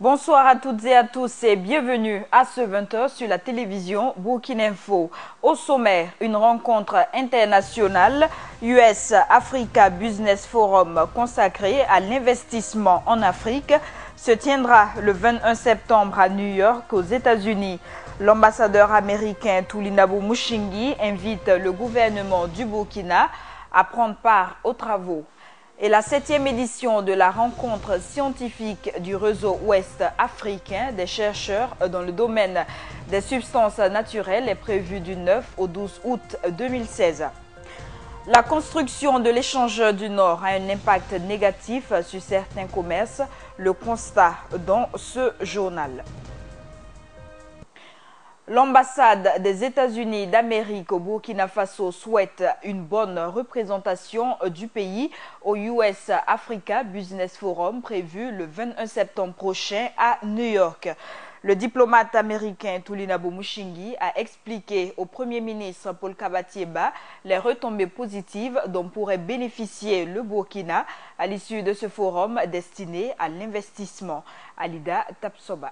Bonsoir à toutes et à tous et bienvenue à ce 20h sur la télévision Burkina Info. Au sommaire, une rencontre internationale US-Africa Business Forum consacrée à l'investissement en Afrique se tiendra le 21 septembre à New York aux États-Unis. L'ambassadeur américain Tulinabo Mushingi invite le gouvernement du Burkina à prendre part aux travaux. Et la 7e édition de la rencontre scientifique du réseau ouest africain des chercheurs dans le domaine des substances naturelles est prévue du 9 au 12 août 2016. La construction de l'échangeur du Nord a un impact négatif sur certains commerces, le constat dans ce journal. L'ambassade des États-Unis d'Amérique au Burkina Faso souhaite une bonne représentation du pays au US Africa Business Forum prévu le 21 septembre prochain à New York. Le diplomate américain Tulinabo Mushingi a expliqué au Premier ministre Paul Kabatieba les retombées positives dont pourrait bénéficier le Burkina à l'issue de ce forum destiné à l'investissement. Alida Tapsoba.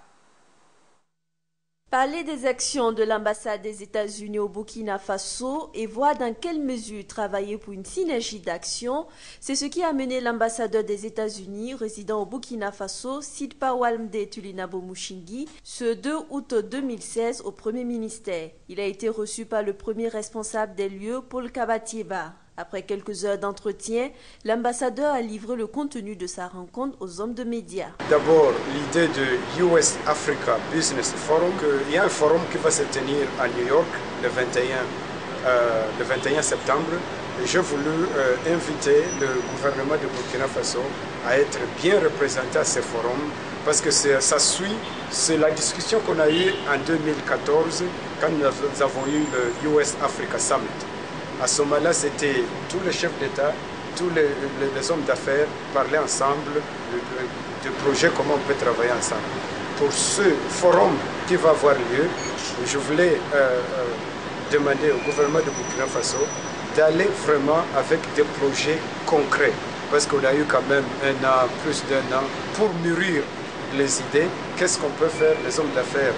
Parler des actions de l'ambassade des États-Unis au Burkina Faso et voir dans quelle mesure travailler pour une synergie d'action, c'est ce qui a mené l'ambassadeur des États-Unis résidant au Burkina Faso, Sidpa Walmde Tulinabo Mushingi, ce 2 août 2016 au Premier ministère. Il a été reçu par le premier responsable des lieux, Paul Kabatieba. Après quelques heures d'entretien, l'ambassadeur a livré le contenu de sa rencontre aux hommes de médias. D'abord, l'idée de US Africa Business Forum, il y a un forum qui va se tenir à New York le 21 septembre. Et j'ai voulu inviter le gouvernement de Burkina Faso à être bien représenté à ce forum parce que ça suit, c'est la discussion qu'on a eue en 2014 quand nous avons eu le US Africa Summit. À ce moment-là, c'était tous les chefs d'État, tous les hommes d'affaires parlaient ensemble de projets, comment on peut travailler ensemble. Pour ce forum qui va avoir lieu, je voulais demander au gouvernement de Burkina Faso d'aller vraiment avec des projets concrets. Parce qu'on a eu quand même un an, plus d'un an, pour mûrir les idées. Qu'est-ce qu'on peut faire, les hommes d'affaires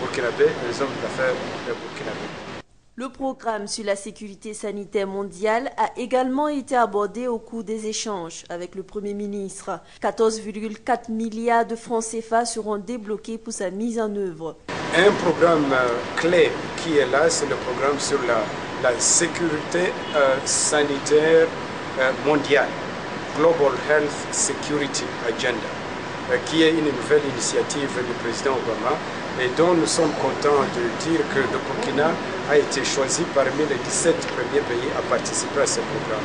burkinabés et les hommes d'affaires burkinabés. Le programme sur la sécurité sanitaire mondiale a également été abordé au cours des échanges avec le Premier ministre. 14,4 milliards de francs CFA seront débloqués pour sa mise en œuvre. Un programme clé qui est là, c'est le programme sur la sécurité sanitaire mondiale, Global Health Security Agenda, qui est une nouvelle initiative du président Obama et dont nous sommes contents de dire que le Burkina a été choisi parmi les 17 premiers pays à participer à ce programme.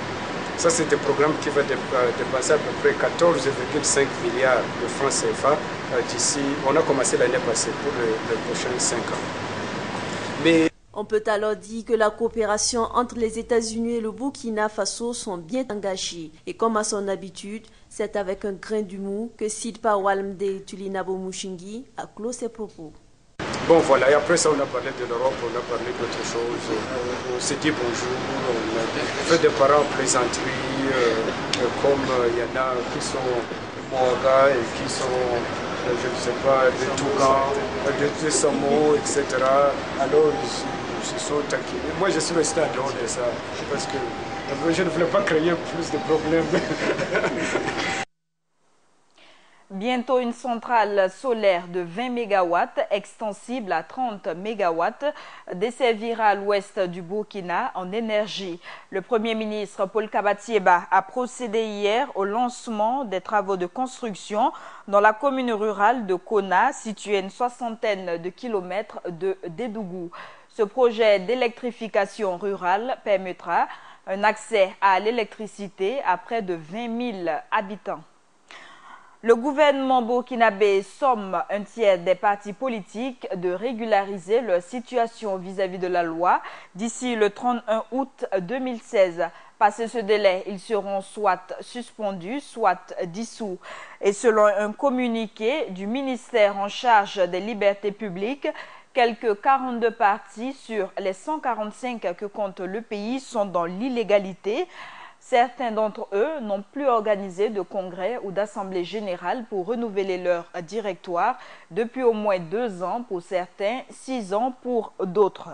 Ça, c'est un programme qui va dépasser à peu près 14,5 milliards de francs CFA d'ici. On a commencé l'année passée pour les prochains 5 ans. Mais on peut alors dire que la coopération entre les États-Unis et le Burkina Faso sont bien engagées. Et comme à son habitude, c'est avec un grain d'humour que Sidpa Walmde Tulinabo Mushingi a clos ses propos. Bon voilà, et après ça on a parlé de l'Europe, on a parlé d'autres choses, on s'est dit bonjour, on a fait des parents plaisanteries, comme il y en a qui sont Moaga et qui sont, je ne sais pas, des Tougans, des Samo, etc. Alors ils se sont taquinés. Moi je suis resté en dehors de ça, parce que je ne voulais pas créer plus de problèmes. Bientôt, une centrale solaire de 20 MW, extensible à 30 MW, desservira l'ouest du Burkina en énergie. Le Premier ministre Paul Kabatieba a procédé hier au lancement des travaux de construction dans la commune rurale de Kona, située à une soixantaine de kilomètres de Dédougou. Ce projet d'électrification rurale permettra un accès à l'électricité à près de 20 000 habitants. Le gouvernement burkinabé somme un tiers des partis politiques de régulariser leur situation vis-à-vis de la loi d'ici le 31 août 2016. Passé ce délai, ils seront soit suspendus, soit dissous. Et selon un communiqué du ministère en charge des libertés publiques, quelques 42 partis sur les 145 que compte le pays sont dans l'illégalité. Certains d'entre eux n'ont plus organisé de congrès ou d'assemblée générale pour renouveler leur directoire depuis au moins 2 ans pour certains, 6 ans pour d'autres.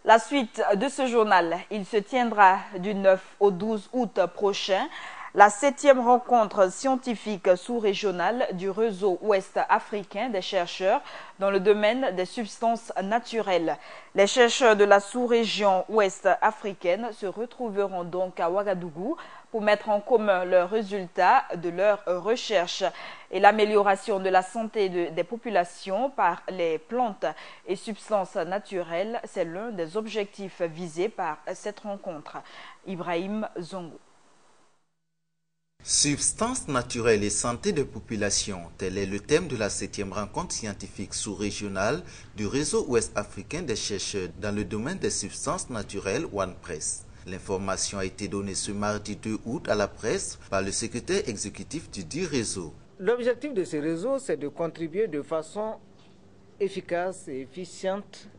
La suite de ce journal, il se tiendra du 9 au 12 août prochain. La 7e rencontre scientifique sous-régionale du réseau ouest africain des chercheurs dans le domaine des substances naturelles. Les chercheurs de la sous-région ouest africaine se retrouveront donc à Ouagadougou pour mettre en commun leurs résultats de leurs recherches. Et l'amélioration de la santé des populations par les plantes et substances naturelles, c'est l'un des objectifs visés par cette rencontre. Ibrahim Zongo. Substances naturelles et santé des populations, tel est le thème de la 7e rencontre scientifique sous-régionale du réseau ouest africain des chercheurs dans le domaine des substances naturelles OnePress. L'information a été donnée ce mardi 2 août à la presse par le secrétaire exécutif du dit réseau. L'objectif de ce réseau, c'est de contribuer de façon efficace et efficiente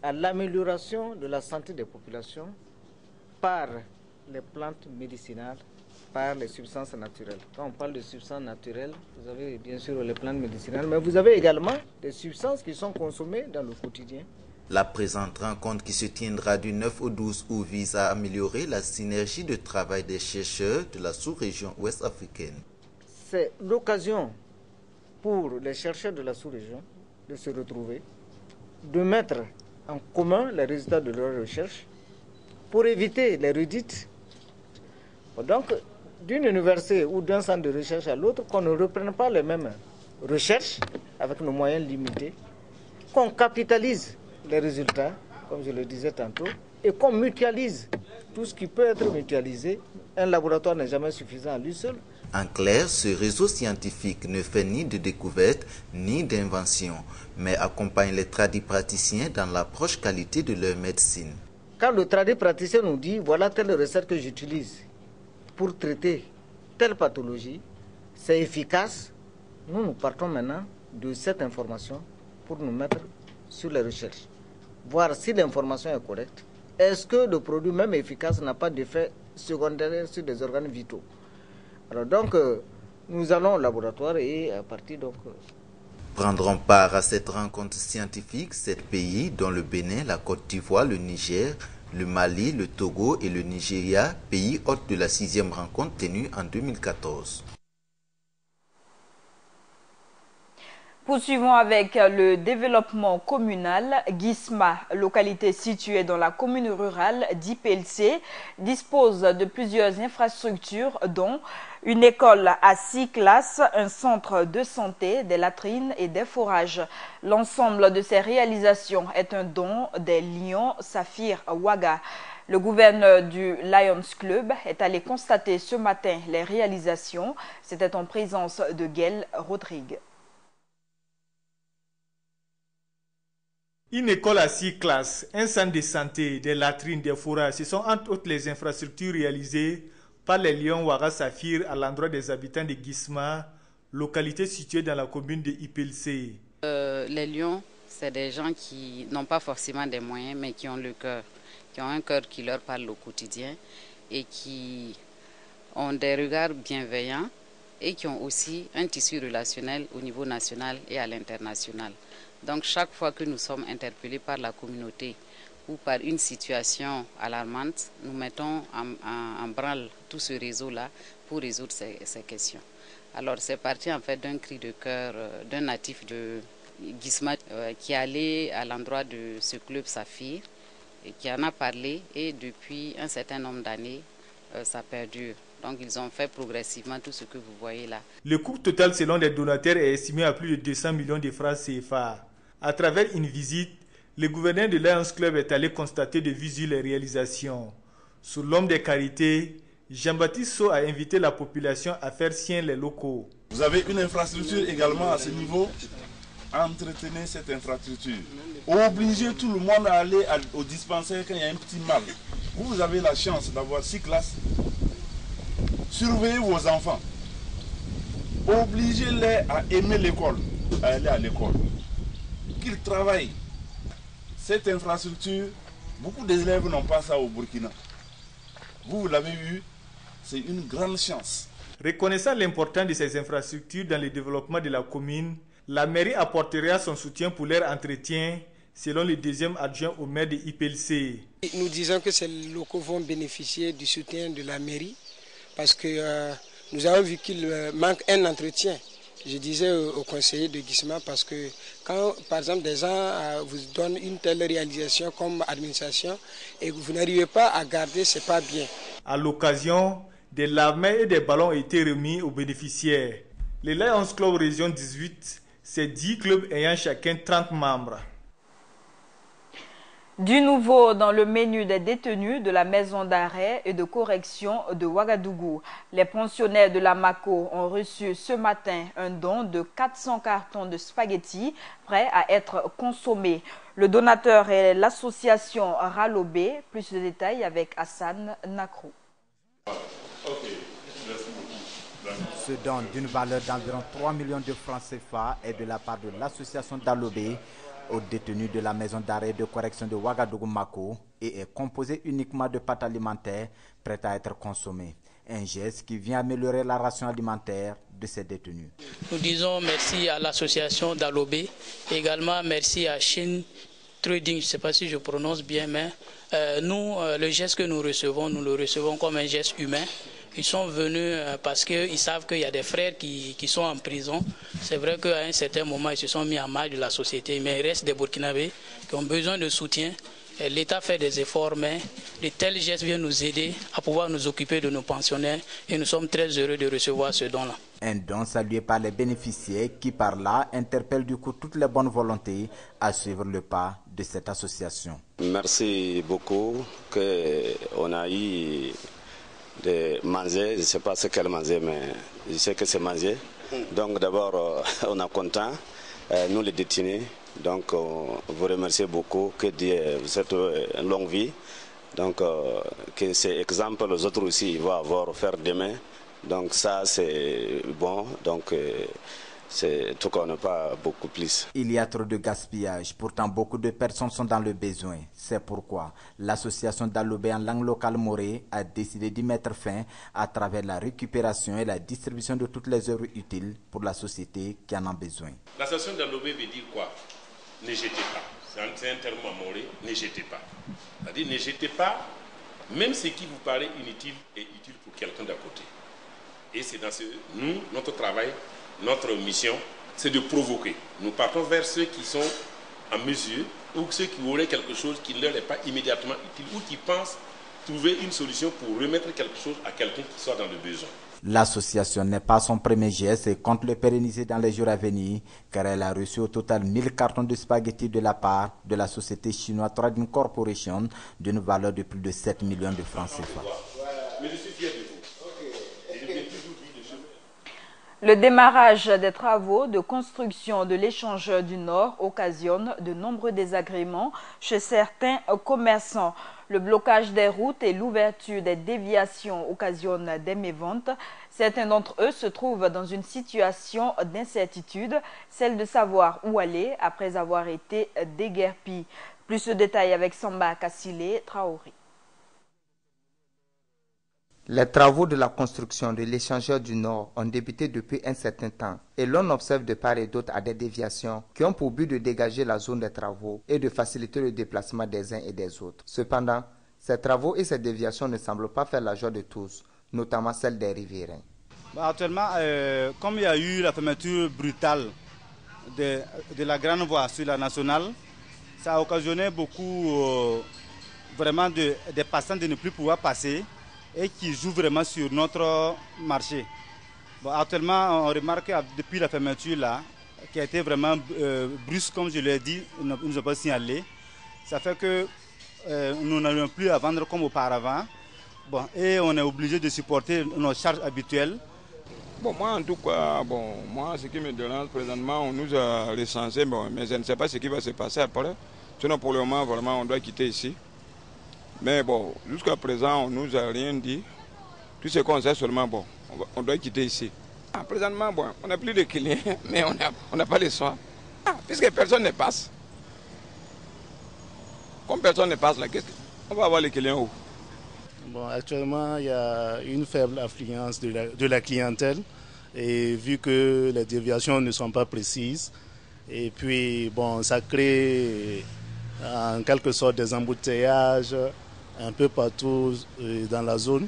à l'amélioration de la santé des populations par les plantes médicinales, par les substances naturelles. Quand on parle de substances naturelles, vous avez bien sûr les plantes médicinales, mais vous avez également des substances qui sont consommées dans le quotidien. La présente rencontre qui se tiendra du 9 au 12 août vise à améliorer la synergie de travail des chercheurs de la sous-région ouest africaine. C'est l'occasion pour les chercheurs de la sous-région de se retrouver, de mettre en commun les résultats de leurs recherches pour éviter les redites. Donc, d'une université ou d'un centre de recherche à l'autre, qu'on ne reprenne pas les mêmes recherches avec nos moyens limités, qu'on capitalise les résultats, comme je le disais tantôt, et qu'on mutualise tout ce qui peut être mutualisé. Un laboratoire n'est jamais suffisant à lui seul. En clair, ce réseau scientifique ne fait ni de découverte ni d'invention, mais accompagne les tradipraticiens dans l'approche qualité de leur médecine. Quand le tradipraticien nous dit « voilà telle recette que j'utilise pour traiter telle pathologie », c'est efficace. Nous partons maintenant de cette information pour nous mettre sur les recherches, voir si l'information est correcte. Est-ce que le produit même efficace n'a pas d'effet secondaire sur des organes vitaux? Alors donc, nous allons au laboratoire et à partir donc... Prendront part à cette rencontre scientifique 7 pays, dont le Bénin, la Côte d'Ivoire, le Niger, le Mali, le Togo et le Nigeria, pays hôtes de la 6e rencontre tenue en 2014. Poursuivons avec le développement communal. Guisma, localité située dans la commune rurale d'Ipelcé, dispose de plusieurs infrastructures dont une école à 6 classes, un centre de santé, des latrines et des forages. L'ensemble de ces réalisations est un don des Lions Saphir Ouaga. Le gouverneur du Lions Club est allé constater ce matin les réalisations. C'était en présence de Gaël Rodrigue. Une école à 6 classes, un centre de santé, des latrines, des forages, ce sont entre autres les infrastructures réalisées par les Lions Ouaga Saphir à l'endroit des habitants de Guisma, localité située dans la commune de Ipelcé. Les Lions, c'est des gens qui n'ont pas forcément des moyens, mais qui ont le cœur, qui ont un cœur qui leur parle au quotidien et qui ont des regards bienveillants et qui ont aussi un tissu relationnel au niveau national et à l'international. Donc chaque fois que nous sommes interpellés par la communauté ou par une situation alarmante, nous mettons en branle tout ce réseau-là pour résoudre ces questions. Alors c'est parti en fait d'un cri de cœur d'un natif de Guisma qui est allé à l'endroit de ce club Saphir et qui en a parlé, et depuis un certain nombre d'années, ça perdure. Donc ils ont fait progressivement tout ce que vous voyez là. Le coût total selon les donateurs est estimé à plus de 200 millions de francs CFA. À travers une visite, le gouverneur de Lions Club est allé constater de visu les réalisations. Sous l'homme des carités, Jean-Baptiste Sow a invité la population à faire sien les locaux. Vous avez une infrastructure également à ce niveau. Entretenez cette infrastructure. Obligez tout le monde à aller au dispensaire quand il y a un petit mal. Vous avez la chance d'avoir 6 classes. Surveillez vos enfants. Obligez-les à aimer l'école, à aller à l'école. Qu'ils travaillent. Cette infrastructure, beaucoup d'élèves n'ont pas ça au Burkina. Vous l'avez eu, c'est une grande chance. Reconnaissant l'importance de ces infrastructures dans le développement de la commune, la mairie apportera son soutien pour leur entretien, selon le deuxième adjoint au maire de IPLC. Nous disons que ces locaux vont bénéficier du soutien de la mairie parce que nous avons vu qu'il manque un entretien. Je disais au conseiller de Guisma parce que quand par exemple des gens vous donnent une telle réalisation comme administration et que vous n'arrivez pas à garder, c'est pas bien. À l'occasion, des lave-mains et des ballons ont été remis aux bénéficiaires. Les Lions Club Région 18, c'est 10 clubs ayant chacun 30 membres. Du nouveau dans le menu des détenus de la maison d'arrêt et de correction de Ouagadougou. Les pensionnaires de la MACO ont reçu ce matin un don de 400 cartons de spaghettis prêts à être consommés. Le donateur est l'association Ralobé. Plus de détails avec Hassan Nakrou. Ce don d'une valeur d'environ 3 millions de francs CFA est de la part de l'association Dalobé aux détenus de la maison d'arrêt de correction de Ouagadougou-Mako et est composé uniquement de pâtes alimentaires prêtes à être consommées. Un geste qui vient améliorer la ration alimentaire de ces détenus. Nous disons merci à l'association Dalobé, également merci à Shin Trading, je ne sais pas si je prononce bien, mais nous, le geste que nous le recevons comme un geste humain. Ils sont venus parce qu'ils savent qu'il y a des frères qui sont en prison. C'est vrai qu'à un certain moment, ils se sont mis en marge de la société, mais il reste des Burkinabés qui ont besoin de soutien. L'État fait des efforts, mais de tels gestes viennent nous aider à pouvoir nous occuper de nos pensionnaires et nous sommes très heureux de recevoir ce don-là. Un don salué par les bénéficiaires qui, par là, interpellent du coup toutes les bonnes volontés à suivre le pas de cette association. Merci beaucoup qu'on a eu de manger, je ne sais pas ce qu'elle mangeait, mais je sais que c'est manger. Donc d'abord, on est content, nous les détenus. Donc vous remerciez beaucoup, que Dieu vous souhaite une longue vie. Donc que ces exemples, les autres aussi, ils vont avoir faire demain. Donc ça c'est bon. Donc c'est tout qu'on n'a pas beaucoup plus. Il y a trop de gaspillage, pourtant beaucoup de personnes sont dans le besoin. C'est pourquoi l'association Dalobé en langue locale morée a décidé d'y mettre fin à travers la récupération et la distribution de toutes les œuvres utiles pour la société qui en a besoin. L'association Dalobé veut dire quoi? Ne jetez pas. C'est un terme moré, ne jetez pas. C'est-à-dire ne jetez pas, même ce qui vous paraît inutile est utile pour quelqu'un d'à côté. Et c'est dans notre travail. Notre mission, c'est de provoquer. Nous partons vers ceux qui sont en mesure ou ceux qui auraient quelque chose qui ne leur est pas immédiatement utile ou qui pensent trouver une solution pour remettre quelque chose à quelqu'un qui soit dans le besoin. L'association n'est pas son premier geste et compte le pérenniser dans les jours à venir car elle a reçu au total 1000 cartons de spaghettis de la part de la société chinoise Trading Corporation d'une valeur de plus de 7 millions de francs CFA. Mais je suis fier de vous. Le démarrage des travaux de construction de l'échange du Nord occasionne de nombreux désagréments chez certains commerçants. Le blocage des routes et l'ouverture des déviations occasionnent des méventes. Certains d'entre eux se trouvent dans une situation d'incertitude, celle de savoir où aller après avoir été déguerpis. Plus de détails avec Samba Kassile Traoré. Les travaux de la construction de l'échangeur du Nord ont débuté depuis un certain temps et l'on observe de part et d'autre à des déviations qui ont pour but de dégager la zone des travaux et de faciliter le déplacement des uns et des autres. Cependant, ces travaux et ces déviations ne semblent pas faire la joie de tous, notamment celle des riverains. Actuellement, comme il y a eu la fermeture brutale de la grande voie sur la nationale, ça a occasionné beaucoup vraiment des passants de ne plus pouvoir passer et qui jouent vraiment sur notre marché. Actuellement, on remarque que depuis la fermeture là, qui a été vraiment brusque, comme je l'ai dit, ils ne nous ont pas signalé. Ça fait que nous n'arrivons plus à vendre comme auparavant. Et on est obligé de supporter nos charges habituelles. Moi en tout cas, moi ce qui me dérange présentement, on nous a recensé, mais je ne sais pas ce qui va se passer après. Sinon pour le moment, vraiment, on doit quitter ici. Mais jusqu'à présent, on ne nous a rien dit. Tout ce qu'on sait seulement, on doit quitter ici. Présentement, on n'a plus de clients, mais on n'a pas les soins. Puisque personne ne passe. Comme personne ne passe là, on va avoir les clients où? Bon, actuellement, il y a une faible affluence de la clientèle et vu que les déviations ne sont pas précises, et puis bon, ça crée en quelque sorte des embouteillages un peu partout dans la zone.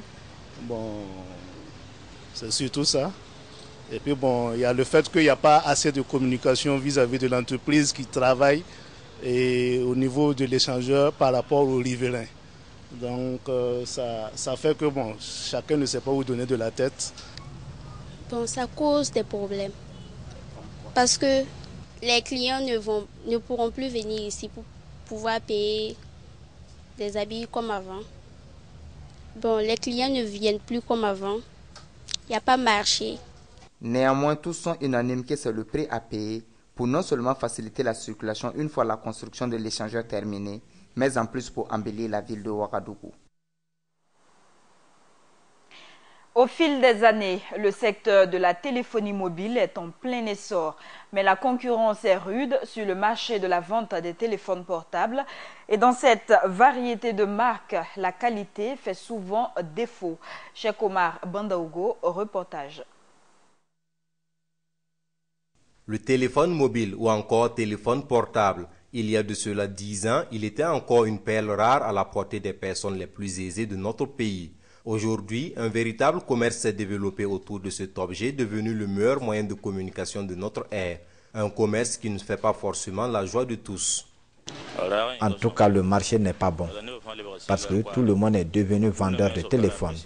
Bon, c'est surtout ça. Et puis bon, il y a le fait qu'il n'y a pas assez de communication vis-à-vis de l'entreprise qui travaille et au niveau de l'échangeur par rapport aux riverains. Donc ça fait que bon, chacun ne sait pas où donner de la tête. Bon, ça cause des problèmes. Parce que les clients ne pourront plus venir ici pour pouvoir payer des habits comme avant. Bon, les clients ne viennent plus comme avant. Il n'y a pas marché. Néanmoins, tous sont unanimes que c'est le prix à payer pour non seulement faciliter la circulation une fois la construction de l'échangeur terminée, mais en plus pour embellir la ville de Ouagadougou. Au fil des années, le secteur de la téléphonie mobile est en plein essor, mais la concurrence est rude sur le marché de la vente des téléphones portables. Et dans cette variété de marques, la qualité fait souvent défaut. Cheikh Omar Bandaougo, reportage. Le téléphone mobile ou encore téléphone portable. Il y a de cela 10 ans, il était encore une perle rare à la portée des personnes les plus aisées de notre pays. Aujourd'hui, un véritable commerce s'est développé autour de cet objet devenu le meilleur moyen de communication de notre ère. Un commerce qui ne fait pas forcément la joie de tous. En tout cas, le marché n'est pas bon parce que tout le monde est devenu vendeur de téléphones.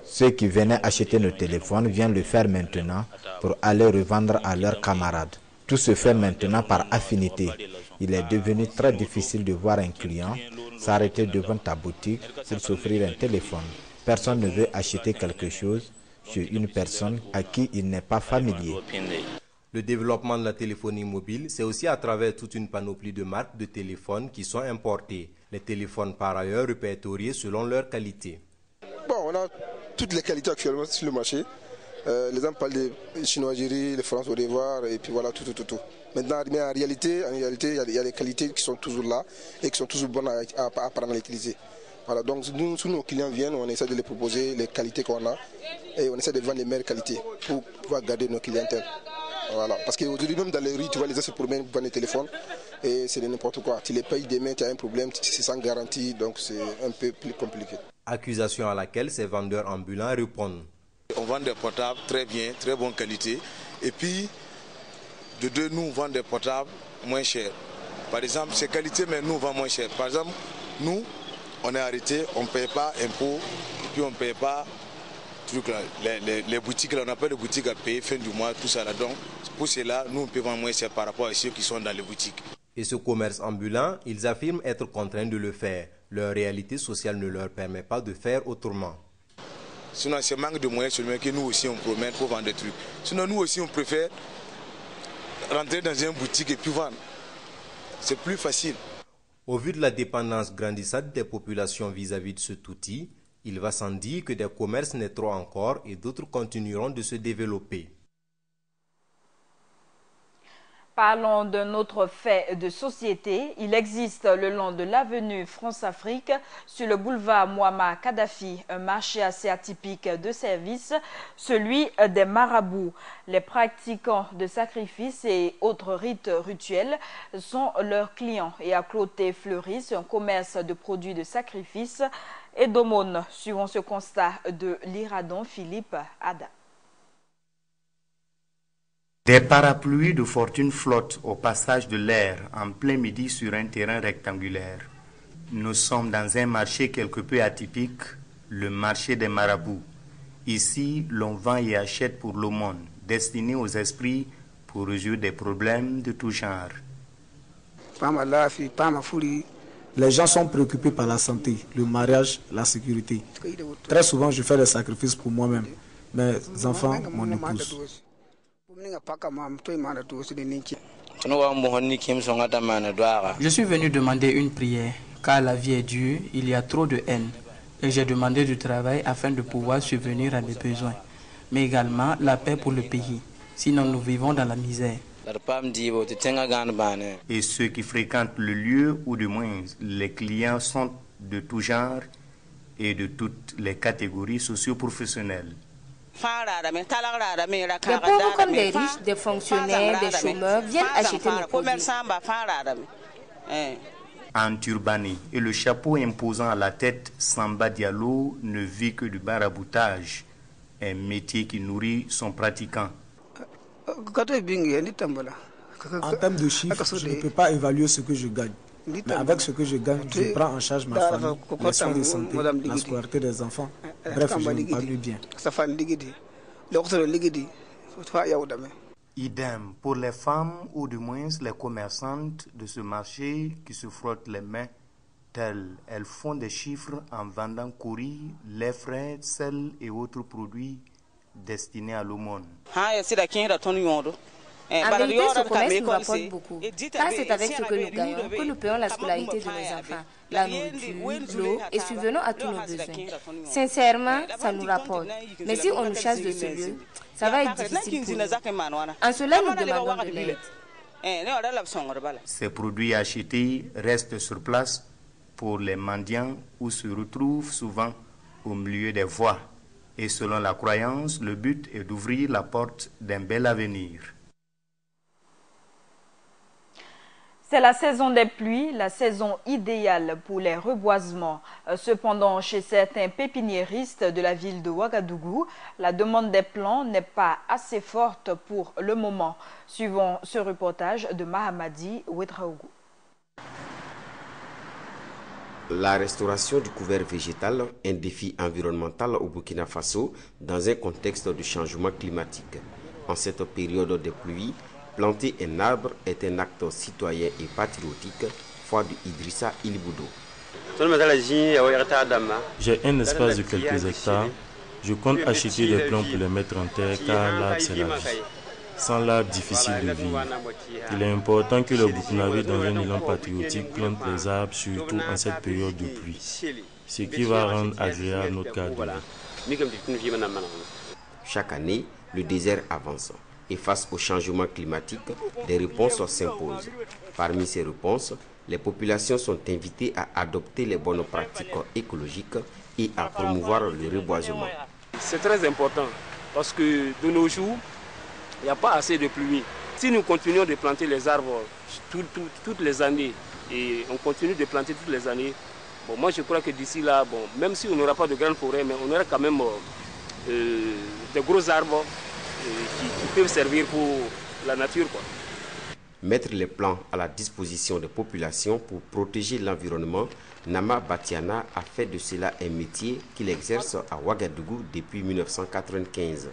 Ceux qui venaient acheter nos téléphones viennent le faire maintenant pour aller revendre à leurs camarades. Tout se fait maintenant par affinité. Il est devenu très difficile de voir un client s'arrêter devant ta boutique pour s'offrir un téléphone. Personne ne veut acheter quelque chose chez une personne à qui il n'est pas familier. Le développement de la téléphonie mobile, c'est aussi à travers toute une panoplie de marques de téléphones qui sont importées. Les téléphones par ailleurs répertoriés selon leur qualité. Bon, on a toutes les qualités actuellement sur le marché. Les gens parlent de chinoiserie, les français au revoir, et puis voilà, tout. Maintenant, mais en réalité, il y a des qualités qui sont toujours là et qui sont toujours bonnes à apprendre à utiliser. Voilà, donc nous, si nos clients viennent, on essaie de les proposer les qualités qu'on a et on essaie de vendre les meilleures qualités pour pouvoir garder nos clientèles. Voilà. Parce qu'aujourd'hui, même dans les rues, tu vois, les gens se promènent pour vendre des téléphones et c'est n'importe quoi. Tu les payes demain, tu as un problème, c'est sans garantie, donc c'est un peu plus compliqué. Accusation à laquelle ces vendeurs ambulants répondent. On vend des portables très bien, très bonne qualité. Et puis, de deux, nous, on vend des portables moins chers. Par exemple, c'est qualité, mais nous, on vend moins cher. Par exemple, nous, on est arrêté, on ne paye pas impôts, et puis on ne paye pas truc là. Les boutiques, là, on n'a pas de boutiques à payer fin du mois, tout ça là. Donc, pour cela, nous, on peut vendre moins cher par rapport à ceux qui sont dans les boutiques. Et ce commerce ambulant, ils affirment être contraints de le faire. Leur réalité sociale ne leur permet pas de faire autrement. Sinon, c'est manque de moyens seulement que nous aussi on promène pour vendre des trucs. Sinon, nous aussi on préfère rentrer dans une boutique et puis vendre. C'est plus facile. Au vu de la dépendance grandissante des populations vis-à-vis de cet outil, il va sans dire que des commerces naîtront encore et d'autres continueront de se développer. Parlons d'un autre fait de société. Il existe le long de l'avenue France-Afrique, sur le boulevard Muammar Kadhafi, un marché assez atypique de services, celui des marabouts. Les pratiquants de sacrifices et autres rites rituels sont leurs clients et à Cloté fleurissent un commerce de produits de sacrifice et d'aumône, suivant ce constat de l'Iradon Philippe Ada. Des parapluies de fortune flottent au passage de l'air en plein midi sur un terrain rectangulaire. Nous sommes dans un marché quelque peu atypique, le marché des marabouts. Ici, l'on vend et achète pour l'aumône, destiné aux esprits pour résoudre des problèmes de tout genre. Les gens sont préoccupés par la santé, le mariage, la sécurité. Très souvent, je fais des sacrifices pour moi-même, mes enfants, mon épouse. Je suis venu demander une prière, car la vie est dure, il y a trop de haine. Et j'ai demandé du travail afin de pouvoir subvenir à mes besoins, mais également la paix pour le pays. Sinon, nous vivons dans la misère. Et ceux qui fréquentent le lieu, ou du moins les clients, sont de tout genre et de toutes les catégories socio-professionnelles. Des pauvres comme des riches, des fonctionnaires, des chômeurs viennent acheter nos produits. En turbané et le chapeau imposant à la tête, Samba Diallo ne vit que du maraboutage, un métier qui nourrit son pratiquant. En termes de chiffres, je ne peux pas évaluer ce que je gagne. Mais avec ce que je gagne, je prends en charge ma famille, les soins de santé, la scolarité des enfants. Bref, je me parle bien. Idem pour les femmes ou du moins les commerçantes de ce marché qui se frottent les mains, telles elles font des chiffres en vendant curry, lait frais, sel et autres produits destinés à l'aumône. En vérité, ce commerce nous rapporte beaucoup, car c'est avec ce que nous gagnons que nous payons la scolarité de nos enfants, la nourriture, l'eau et subvenons à tous nos besoins. Sincèrement, ça nous rapporte. Mais si on nous chasse de ce lieu, ça va être difficile pour nous. En cela, nous demandons de l'aide. Ces produits achetés restent sur place pour les mendiants ou se retrouvent souvent au milieu des voies. Et selon la croyance, le but est d'ouvrir la porte d'un bel avenir. C'est la saison des pluies, la saison idéale pour les reboisements. Cependant, chez certains pépiniéristes de la ville de Ouagadougou, la demande des plants n'est pas assez forte pour le moment. Suivons ce reportage de Mahamadi Ouedraougou. La restauration du couvert végétal, un défi environnemental au Burkina Faso dans un contexte de changement climatique. En cette période de pluie, planter un arbre est un acte citoyen et patriotique, foi de Idrissa Ilboudo. J'ai un espace de quelques hectares. Je compte acheter des plants pour les mettre en terre car l'arbre c'est la vie. Sans l'arbre, difficile de vivre. Il est important que les Burkinabés dans un élan patriotique plantent les arbres, surtout en cette période de pluie, ce qui va rendre agréable notre cadre de vie. Chaque année, le désert avance. Et face au changement climatique, des réponses s'imposent. Parmi ces réponses, les populations sont invitées à adopter les bonnes pratiques écologiques et à promouvoir le reboisement. C'est très important parce que de nos jours, il n'y a pas assez de pluie. Si nous continuons de planter les arbres toutes les années et on continue de planter toutes les années, bon, moi je crois que d'ici là, bon, même si on n'aura pas de grandes forêts, mais on aura quand même des gros arbres qui peuvent servir pour la nature, quoi. Mettre les plants à la disposition des populations pour protéger l'environnement, Nama Batiana a fait de cela un métier qu'il exerce à Ouagadougou depuis 1995.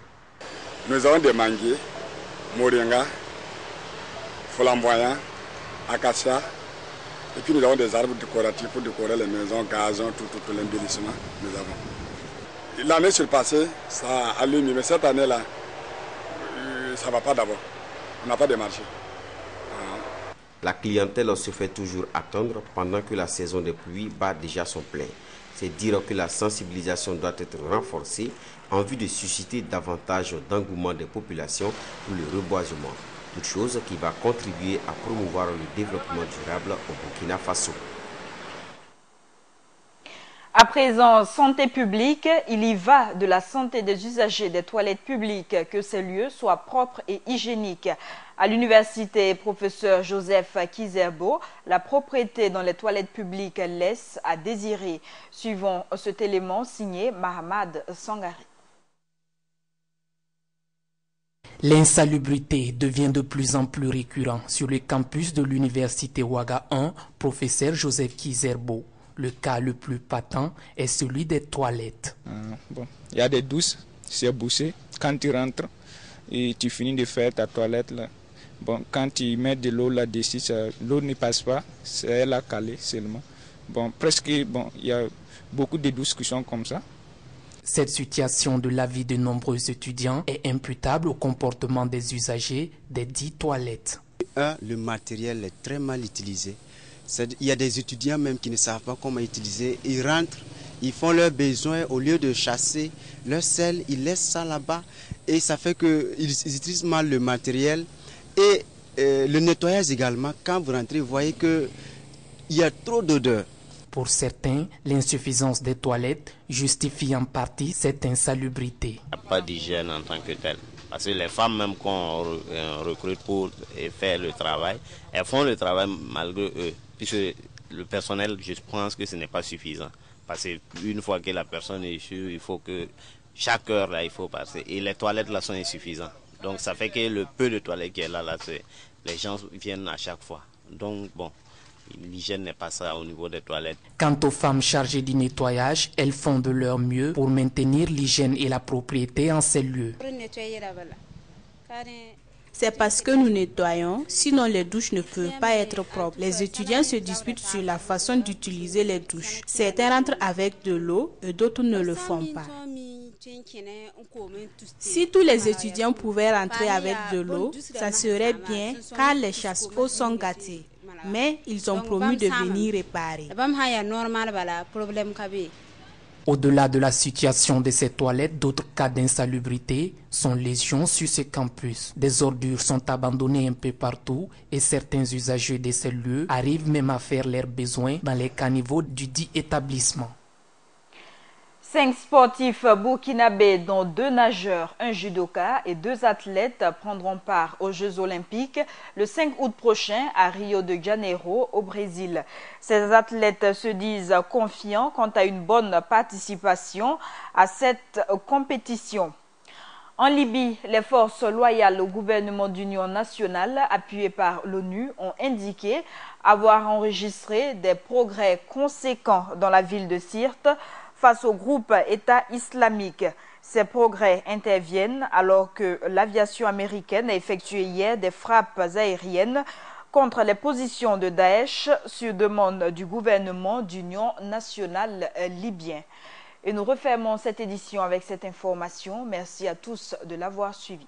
Nous avons des manguiers, moringa, flamboyants, acacia, et puis nous avons des arbres décoratifs pour décorer les maisons, gazon, tout l'embellissement. Nous avons. L'année surpassée, ça a allumé, mais cette année-là, ça ne va pas d'abord. On n'a pas de marché. La clientèle se fait toujours attendre pendant que la saison des pluies bat déjà son plein. C'est dire que la sensibilisation doit être renforcée en vue de susciter davantage d'engouement des populations pour le reboisement. Toute chose qui va contribuer à promouvoir le développement durable au Burkina Faso. À présent, santé publique, il y va de la santé des usagers des toilettes publiques, que ces lieux soient propres et hygiéniques. À l'université, professeur Joseph Kizerbo, la propreté dans les toilettes publiques laisse à désirer. Suivons cet élément signé Mahamad Sangari. L'insalubrité devient de plus en plus récurrent sur le campus de l'université Ouaga 1, professeur Joseph Kizerbo. Le cas le plus patent est celui des toilettes. Il y a des douches, c'est bouché. Quand tu rentres et tu finis de faire ta toilette, là, bon, quand tu mets de l'eau là-dessus, l'eau ne passe pas, c'est elle a calé seulement. Bon, presque, il y a beaucoup de douches qui sont comme ça. Cette situation de la vie de nombreux étudiants est imputable au comportement des usagers des dites toilettes. Le matériel est très mal utilisé. Il y a des étudiants même qui ne savent pas comment utiliser. Ils rentrent, ils font leurs besoins, au lieu de chasser leur sel, ils laissent ça là-bas. Et ça fait qu'ils utilisent mal le matériel. Et le nettoyage également, quand vous rentrez, vous voyez qu'il y a trop d'odeur. Pour certains, l'insuffisance des toilettes justifie en partie cette insalubrité. Il n'y a pas d'hygiène en tant que telle. Parce que les femmes même qu'on recrute pour faire le travail, elles font le travail malgré eux. Puisque le personnel, je pense que ce n'est pas suffisant. Parce qu'une fois que la personne est sûre, il faut que chaque heure, là, il faut passer. Et les toilettes, là, sont insuffisantes. Donc, ça fait que le peu de toilettes qui est là, les gens viennent à chaque fois. Donc, bon, l'hygiène n'est pas ça au niveau des toilettes. Quant aux femmes chargées du nettoyage, elles font de leur mieux pour maintenir l'hygiène et la propriété en ces lieux. C'est parce que nous nettoyons, sinon les douches ne peuvent pas être propres. Les étudiants se disputent sur la façon d'utiliser les douches. Certains rentrent avec de l'eau et d'autres ne le font pas. Si tous les étudiants pouvaient rentrer avec de l'eau, ça serait bien car les chasse-eau sont gâtés. Mais ils ont promis de venir réparer. Au-delà de la situation de ces toilettes, d'autres cas d'insalubrité sont légion sur ce campus. Des ordures sont abandonnées un peu partout et certains usagers de ces lieux arrivent même à faire leurs besoins dans les caniveaux du dit établissement. 5 sportifs burkinabés, dont 2 nageurs, un judoka et 2 athlètes, prendront part aux Jeux olympiques le 5 août prochain à Rio de Janeiro, au Brésil. Ces athlètes se disent confiants quant à une bonne participation à cette compétition. En Libye, les forces loyales au gouvernement d'union nationale, appuyées par l'ONU, ont indiqué avoir enregistré des progrès conséquents dans la ville de Sirte face au groupe État islamique. Ces progrès interviennent alors que l'aviation américaine a effectué hier des frappes aériennes contre les positions de Daesh sur demande du gouvernement d'union nationale libyen. Et nous refermons cette édition avec cette information. Merci à tous de l'avoir suivi.